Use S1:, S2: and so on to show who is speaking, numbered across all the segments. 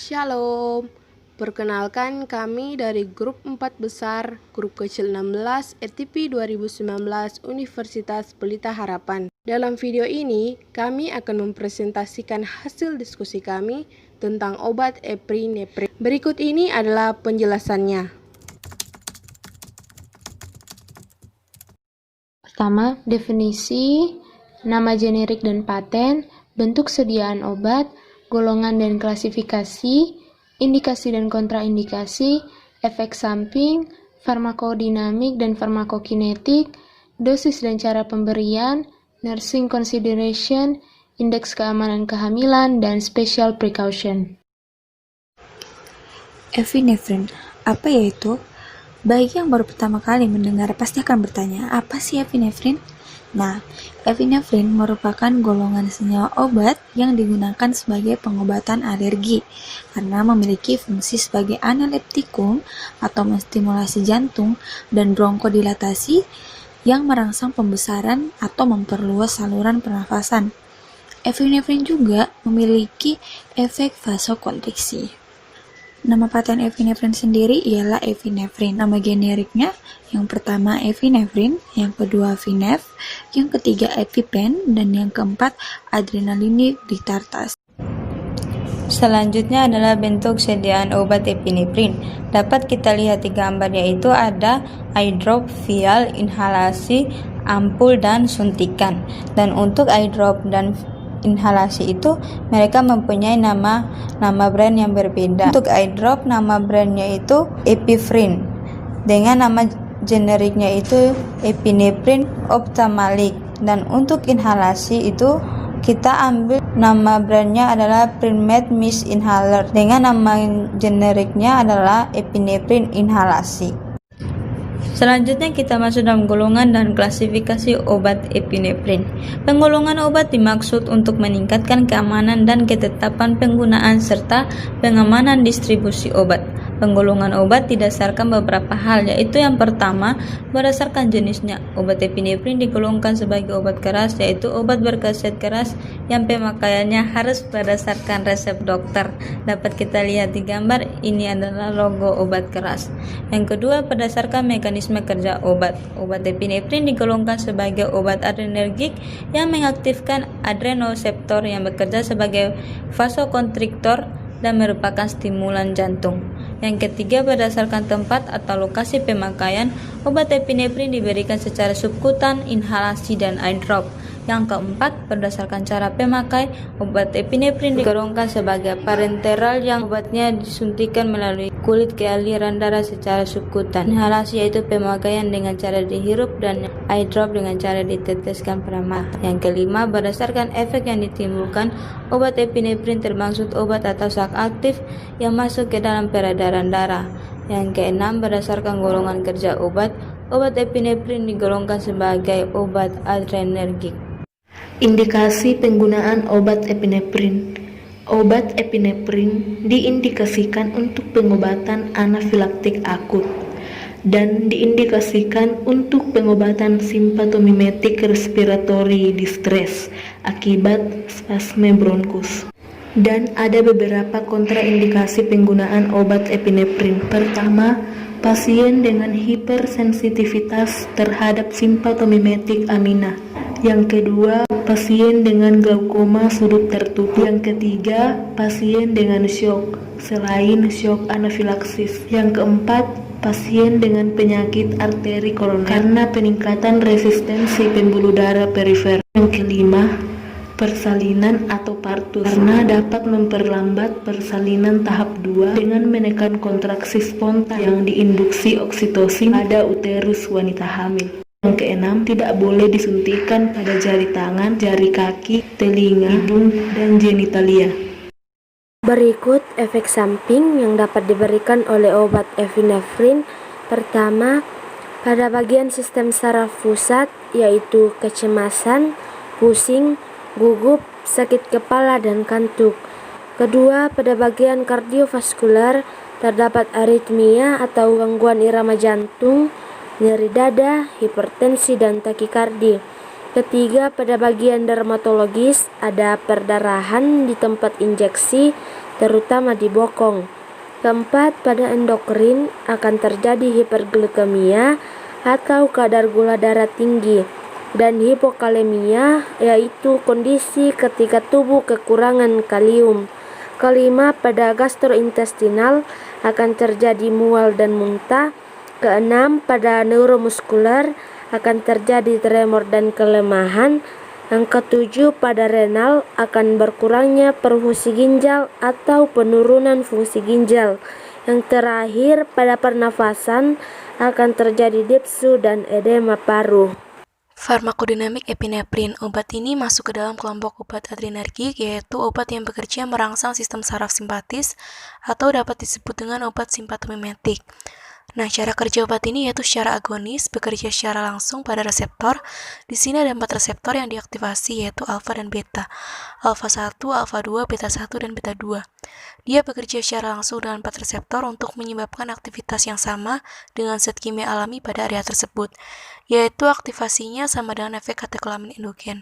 S1: Shalom, perkenalkan kami dari grup 4 besar, grup kecil 16, ETP 2019 Universitas Pelita Harapan. Dalam video ini, kami akan mempresentasikan hasil diskusi kami tentang obat epinefrin. Berikut ini adalah penjelasannya.
S2: Pertama, definisi, nama generik dan paten, bentuk sediaan obat, golongan dan klasifikasi, indikasi dan kontraindikasi, efek samping, farmakodinamik dan farmakokinetik, dosis dan cara pemberian, nursing consideration, indeks keamanan kehamilan, dan special precaution.
S3: Epinefrin, apa ya itu? Bagi yang baru pertama kali mendengar pasti akan bertanya, apa sih epinefrin? Nah, epinefrin merupakan golongan senyawa obat yang digunakan sebagai pengobatan alergi karena memiliki fungsi sebagai analeptikum atau menstimulasi jantung dan bronkodilatasi yang merangsang pembesaran atau memperluas saluran pernafasan. Epinefrin juga memiliki efek vasokonstriksi. Nama paten epinefrin sendiri ialah epinefrin. Nama generiknya yang pertama epinefrin, yang kedua Vinef, yang ketiga EpiPen, dan yang keempat adrenaline ditartas.
S4: Selanjutnya adalah bentuk sediaan obat epinefrin. Dapat kita lihat di gambar, yaitu ada eye drop, vial, inhalasi, ampul, dan suntikan. Dan untuk eye drop dan inhalasi itu mereka mempunyai nama brand yang berbeda. Untuk eye drop nama brandnya itu Epinefrin dengan nama generiknya itu epinefrin ophthalmic, dan untuk inhalasi itu kita ambil nama brandnya adalah Primed Mist Inhaler dengan nama generiknya adalah epinefrin inhalasi. Selanjutnya kita masuk dalam golongan dan klasifikasi obat epinefrin. Penggolongan obat dimaksud untuk meningkatkan keamanan dan ketetapan penggunaan serta pengamanan distribusi obat. Penggolongan obat didasarkan beberapa hal, yaitu yang pertama, berdasarkan jenisnya. Obat epinefrin digolongkan sebagai obat keras, yaitu obat berkhasiat keras yang pemakaiannya harus berdasarkan resep dokter. Dapat kita lihat di gambar, ini adalah logo obat keras. Yang kedua, berdasarkan mekanisme kerja obat. Obat epinefrin digolongkan sebagai obat adrenergik yang mengaktifkan adrenoseptor yang bekerja sebagai vasokonstriktor dan merupakan stimulan jantung. Yang ketiga, berdasarkan tempat atau lokasi pemakaian, obat epinefrin diberikan secara subkutan, inhalasi, dan eye drop. Yang keempat, berdasarkan cara pemakai, obat epinefrin digolongkan sebagai parenteral yang obatnya disuntikan melalui kulit ke aliran darah secara subkutan. Inhalasi yaitu pemakaian dengan cara dihirup, dan eye drop dengan cara diteteskan pada mata. Yang kelima, berdasarkan efek yang ditimbulkan, obat epinefrin termasuk obat atau zat aktif yang masuk ke dalam peredaran darah. Yang keenam, berdasarkan golongan kerja obat epinefrin digolongkan sebagai obat adrenergik.
S1: Indikasi penggunaan obat epinefrin. Obat epinefrin diindikasikan untuk pengobatan anafilaktik akut dan diindikasikan untuk pengobatan simptomimetik respiratory distress akibat spasme bronkus. Dan ada beberapa kontraindikasi penggunaan obat epinefrin. Pertama, pasien dengan hipersensitivitas terhadap simptomimetik amina. Yang kedua, pasien dengan glaukoma sudut tertutup. Yang ketiga, pasien dengan syok selain syok anafilaksis. Yang keempat, pasien dengan penyakit arteri koroner karena peningkatan resistensi pembuluh darah perifer. Yang kelima, persalinan atau partus karena dapat memperlambat persalinan tahap 2 dengan menekan kontraksi spontan yang diinduksi oksitosin pada uterus wanita hamil. Yang keenam, tidak boleh disuntikan pada jari tangan, jari kaki, telinga, hidung, dan genitalia.
S5: Berikut efek samping yang dapat diberikan oleh obat epinefrin. Pertama, pada bagian sistem saraf pusat, yaitu kecemasan, pusing, gugup, sakit kepala, dan kantuk. Kedua, pada bagian kardiovaskular, terdapat aritmia atau gangguan irama jantung, nyeri dada, hipertensi, dan takikardi. Ketiga, pada bagian dermatologis ada perdarahan di tempat injeksi, terutama di bokong. Keempat, pada endokrin akan terjadi hiperglikemia atau kadar gula darah tinggi, dan hipokalemia, yaitu kondisi ketika tubuh kekurangan kalium. Kelima, pada gastrointestinal akan terjadi mual dan muntah. Keenam, pada neuromuskular akan terjadi tremor dan kelemahan. Yang ketujuh, pada renal akan berkurangnya perfusi ginjal atau penurunan fungsi ginjal. Yang terakhir, pada pernafasan akan terjadi dipsu dan edema paru.
S1: Farmakodinamik epinefrin. Obat ini masuk ke dalam kelompok obat adrenergik, yaitu obat yang bekerja merangsang sistem saraf simpatis atau dapat disebut dengan obat simpatomimetik. Nah, cara kerja obat ini yaitu secara agonis, bekerja secara langsung pada reseptor. Di sini ada 4 reseptor yang diaktifasi, yaitu alfa dan beta. Alfa 1, alfa 2, beta 1, dan beta 2. Dia bekerja secara langsung dengan 4 reseptor untuk menyebabkan aktivitas yang sama dengan zat kimia alami pada area tersebut, yaitu aktivasinya sama dengan efek katekolamin endogen,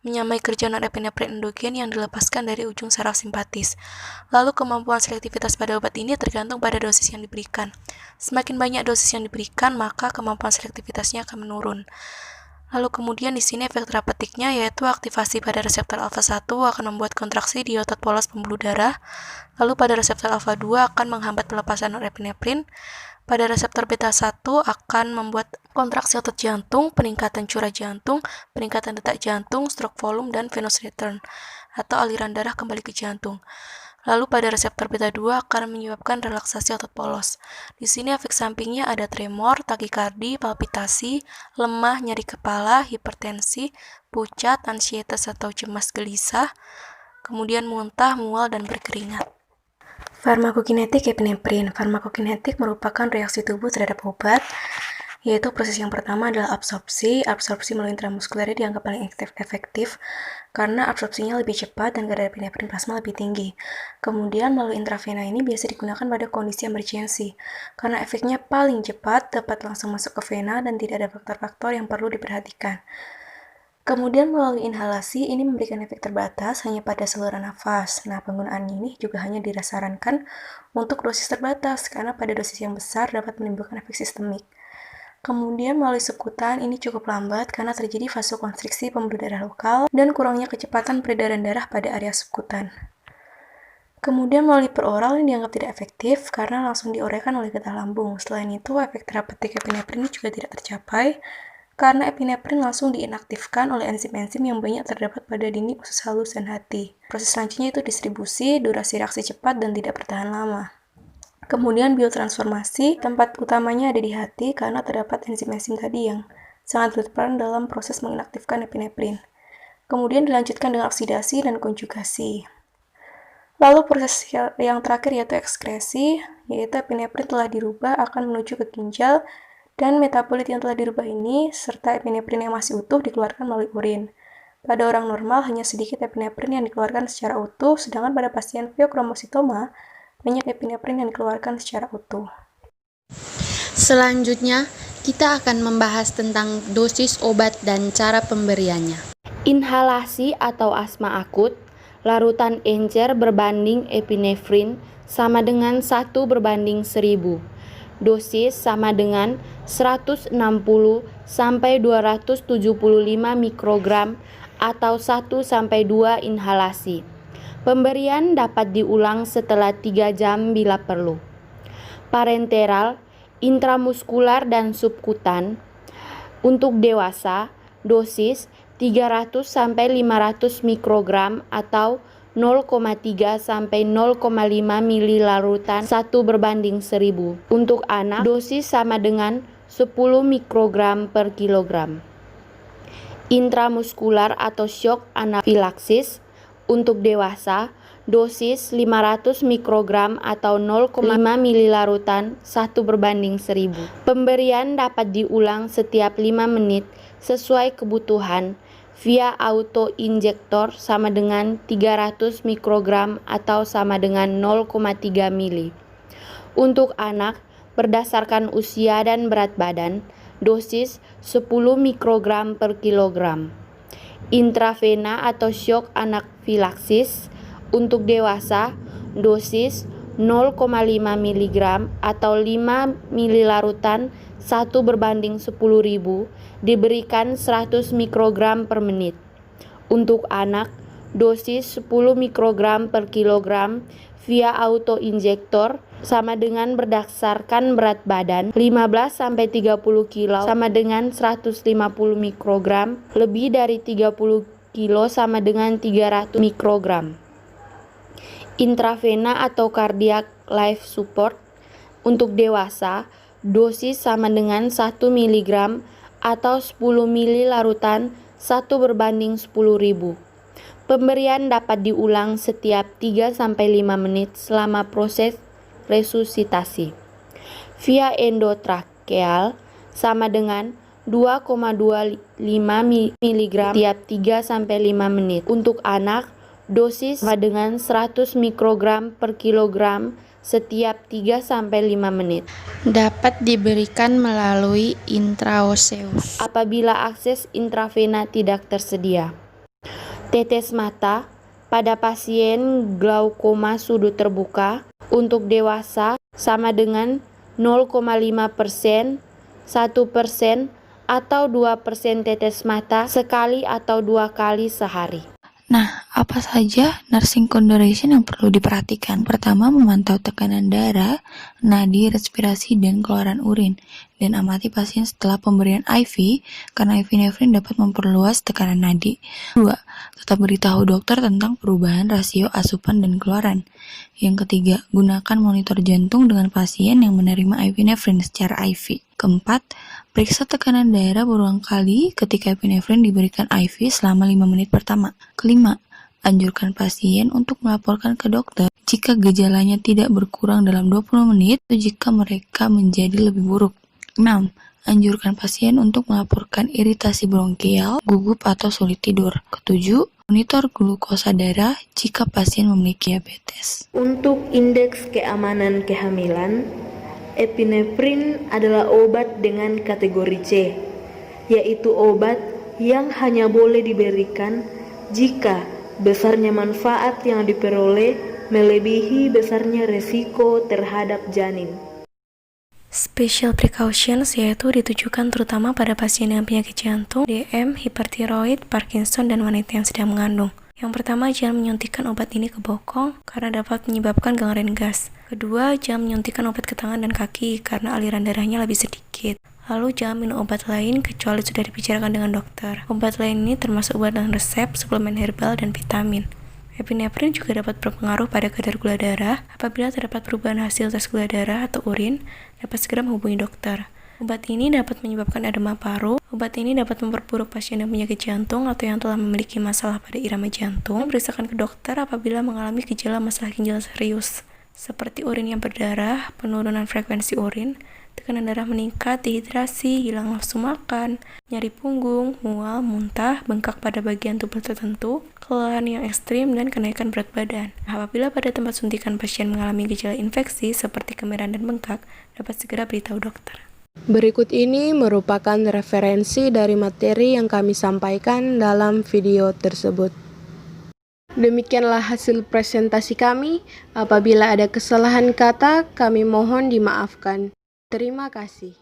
S1: menyamai kerja norepinefrin endogen yang dilepaskan dari ujung saraf simpatis. Lalu kemampuan selektivitas pada obat ini tergantung pada dosis yang diberikan. Semakin banyak dosis yang diberikan, maka kemampuan selektivitasnya akan menurun. Lalu kemudian di sini efek terapeutiknya yaitu aktivasi pada reseptor alfa 1 akan membuat kontraksi di otot polos pembuluh darah. Lalu pada reseptor alfa 2 akan menghambat pelepasan norepinefrin. Pada reseptor beta 1 akan membuat kontraksi otot jantung, peningkatan curah jantung, peningkatan detak jantung, stroke volume, dan venous return atau aliran darah kembali ke jantung. Lalu pada reseptor beta 2 akan menyebabkan relaksasi otot polos. Di sini efek sampingnya ada tremor, takikardi, palpitasi, lemah, nyeri kepala, hipertensi, pucat, ansietas atau cemas gelisah, kemudian muntah, mual, dan berkeringat. Farmakokinetik epinefrin. Farmakokinetik merupakan reaksi tubuh terhadap obat, yaitu proses yang pertama adalah absorpsi. Absorpsi melalui intramuskuler dianggap paling efektif karena absorpsinya lebih cepat dan kadar epinefrin plasma lebih tinggi. Kemudian melalui intravena ini biasa digunakan pada kondisi emergensi karena efeknya paling cepat, dapat langsung masuk ke vena dan tidak ada faktor-faktor yang perlu diperhatikan. Kemudian melalui inhalasi ini memberikan efek terbatas hanya pada saluran nafas. Nah, penggunaan ini juga hanya disarankan untuk dosis terbatas karena pada dosis yang besar dapat menimbulkan efek sistemik. Kemudian melalui sukutan ini cukup lambat karena terjadi vasokonstriksi pembuluh darah lokal dan kurangnya kecepatan peredaran darah pada area sukutan. Kemudian melalui peroral ini dianggap tidak efektif karena langsung diuraikan oleh getah lambung. Selain itu, efek terapeutik epinefrin ini juga tidak tercapai karena epinefrin langsung diinaktifkan oleh enzim-enzim yang banyak terdapat pada dinding usus halus dan hati. Proses selanjutnya itu distribusi, durasi reaksi cepat dan tidak bertahan lama. Kemudian biotransformasi, tempat utamanya ada di hati karena terdapat enzim-enzim tadi yang sangat berperan dalam proses mengaktifkan epinefrin. Kemudian dilanjutkan dengan oksidasi dan konjugasi. Lalu proses yang terakhir yaitu ekskresi, yaitu epinefrin telah dirubah akan menuju ke ginjal dan metabolit yang telah dirubah ini serta epinefrin yang masih utuh dikeluarkan melalui urin. Pada orang normal hanya sedikit epinefrin yang dikeluarkan secara utuh, sedangkan pada pasien pheochromocytoma banyak epinefrin yang dikeluarkan secara utuh.
S2: Selanjutnya, kita akan membahas tentang dosis obat dan cara pemberiannya.
S5: Inhalasi atau asma akut, larutan encer berbanding epinefrin sama dengan 1/1000. Dosis sama dengan 160 sampai 275 mikrogram atau 1 sampai 2 inhalasi. Pemberian dapat diulang setelah 3 jam bila perlu. Parenteral, intramuskular dan subkutan. Untuk dewasa, dosis 300 sampai 500 mikrogram atau 0,3 sampai 0,5 mili larutan 1/1000. Untuk anak, dosis sama dengan 10 mikrogram per kilogram. Intramuskular atau shock anafilaksis. Untuk dewasa, dosis 500 mikrogram atau 0,5 mili larutan 1/1000. Pemberian dapat diulang setiap 5 menit sesuai kebutuhan via auto-injektor sama dengan 300 mikrogram atau sama dengan 0,3 mili. Untuk anak, berdasarkan usia dan berat badan, dosis 10 mikrogram per kilogram. Intravena atau shock anafilaksis.
S2: Untuk dewasa, dosis 0,5 mg atau 5 ml larutan 1/10.000 diberikan 100 mikrogram per menit. Untuk anak, dosis 10 mikrogram per kilogram via autoinjektor sama dengan berdasarkan berat badan 15-30 kilo sama dengan 150 mikrogram, lebih dari 30 kilo sama dengan 300 mikrogram. Intravena atau cardiac life support untuk dewasa, dosis sama dengan 1 mg atau 10 ml larutan 1/10.000. Pemberian dapat diulang setiap 3-5 menit selama proses resusitasi. Via endotrakeal sama dengan 2,25 mg setiap 3-5 menit. Untuk anak, dosis sama dengan 100 mikrogram per kilogram setiap 3-5 menit. Dapat diberikan melalui intraoseus
S5: apabila akses intravena tidak tersedia. Tetes mata pada pasien glaukoma sudut terbuka untuk dewasa sama dengan 0,5%, 1%, atau 2% tetes mata sekali atau 2 kali sehari.
S3: Nah, apa saja nursing consideration yang perlu diperhatikan? Pertama, memantau tekanan darah, nadi, respirasi, dan keluaran urin. Dan amati pasien setelah pemberian IV, karena epinefrin dapat memperluas tekanan nadi. 2. Tetap beritahu dokter tentang perubahan rasio asupan dan keluaran. Yang ketiga, gunakan monitor jantung dengan pasien yang menerima epinefrin secara IV. Keempat, periksa tekanan darah berulang kali ketika epinefrin diberikan IV selama 5 menit pertama. Kelima, anjurkan pasien untuk melaporkan ke dokter jika gejalanya tidak berkurang dalam 20 menit atau jika mereka menjadi lebih buruk. 6. Anjurkan pasien untuk melaporkan iritasi bronkial, gugup atau sulit tidur. Ketujuh, monitor glukosa darah jika pasien memiliki diabetes.
S1: Untuk indeks keamanan kehamilan, epinefrin adalah obat dengan kategori C, yaitu obat yang hanya boleh diberikan jika besarnya manfaat yang diperoleh melebihi besarnya resiko terhadap janin.
S6: Special precautions yaitu ditujukan terutama pada pasien dengan penyakit jantung, DM, hipertiroid, Parkinson, dan wanita yang sedang mengandung. Yang pertama, jangan menyuntikkan obat ini ke bokong karena dapat menyebabkan gangren gas. Kedua, jangan menyuntikkan obat ke tangan dan kaki karena aliran darahnya lebih sedikit. Lalu jangan minum obat lain kecuali sudah dibicarakan dengan dokter. Obat lain ini termasuk obat dengan resep, suplemen herbal, dan vitamin. Epinefrin juga dapat berpengaruh pada kadar gula darah. Apabila terdapat perubahan hasil tes gula darah atau urin, dapat segera menghubungi dokter. Obat ini dapat menyebabkan edema paru. Obat ini dapat memperburuk pasien dengan penyakit jantung atau yang telah memiliki masalah pada irama jantung. Periksakan ke dokter apabila mengalami gejala masalah ginjal serius, seperti urin yang berdarah, penurunan frekuensi urin, tekanan darah meningkat, dehidrasi, hilang nafsu makan, nyeri punggung, mual, muntah, bengkak pada bagian tubuh tertentu, kelelahan yang ekstrim, dan kenaikan berat badan. Apabila pada tempat suntikan pasien mengalami gejala infeksi seperti kemerahan dan bengkak, dapat segera beritahu dokter.
S7: Berikut ini merupakan referensi dari materi yang kami sampaikan dalam video tersebut. Demikianlah hasil presentasi kami. Apabila ada kesalahan kata, kami mohon dimaafkan. Terima kasih.